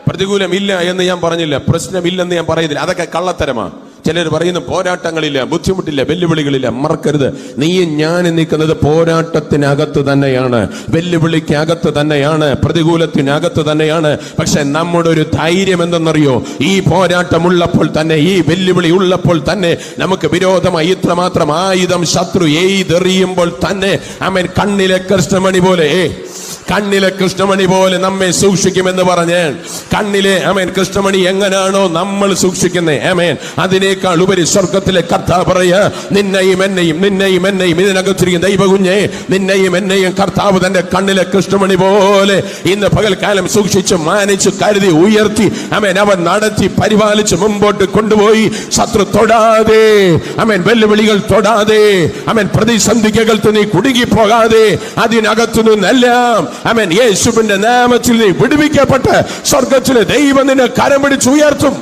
പ്രതികൂലമില്ല എന്ന് ഞാൻ പറഞ്ഞില്ല, പ്രശ്നമില്ലെന്ന് ഞാൻ പറയുന്നില്ല. അതൊക്കെ കള്ളത്തരമാ. ചിലർ പറയുന്നു പോരാട്ടങ്ങളില്ല, ബുദ്ധിമുട്ടില്ല, വെല്ലുവിളികളില്ല. മറക്കരുത്, നീയും ഞാനും നിൽക്കുന്നത് പോരാട്ടത്തിനകത്ത് തന്നെയാണ്, വെല്ലുവിളിക്കകത്ത് തന്നെയാണ്, പ്രതികൂലത്തിനകത്ത് തന്നെയാണ്. പക്ഷെ നമ്മുടെ ഒരു ധൈര്യം എന്തെന്നറിയോ? ഈ പോരാട്ടമുള്ളപ്പോൾ തന്നെ, ഈ വെല്ലുവിളി ഉള്ളപ്പോൾ തന്നെ, നമുക്ക് വിരോധമായി ഇത്രമാത്രം ആയുധം ശത്രു എയ്തെറിയുമ്പോൾ തന്നെ അവൻ കണ്ണിലെ കൃഷ്ണമണി പോലെ, കണ്ണിലെ കൃഷ്ണമണി പോലെ നമ്മെ സൂക്ഷിക്കുമെന്ന് പറഞ്ഞ്, കണ്ണിലെ കൃഷ്ണമണി എങ്ങനെയാണോ നമ്മൾ സൂക്ഷിക്കുന്നത്, അതിനേക്കാൾ ഉപരി സ്വർഗത്തിലെ കർത്താവ് പറയാ, നിന്നെയും എന്നെയും ഇതിനകത്തിരിക്കുന്ന ദൈവകുഞ്ഞെ, നിന്നെയും എന്നെയും കർത്താവ് തന്റെ കണ്ണിലെ കൃഷ്ണമണി പോലെ ഇന്ന് പകൽക്കാലം സൂക്ഷിച്ച് മാനിച്ച് കരുതി ഉയർത്തി അവൻ നടത്തി പരിപാലിച്ച് മുമ്പോട്ട് കൊണ്ടുപോയി. ശത്രു തൊടാതെ, വെല്ലുവിളികൾ തൊടാതെ, പ്രതിസന്ധികൾക്ക് നീ കുടുങ്ങിപ്പോകാതെ, അതിനകത്തു നിന്നെല്ലാം യേശുവിന്റെ നാമത്തിൽ നീ വിടുവിക്കപ്പെട്ട് സ്വർഗത്തിലെ ദൈവം നിന്നെ കരം പിടിച്ച് ഉയർത്തും.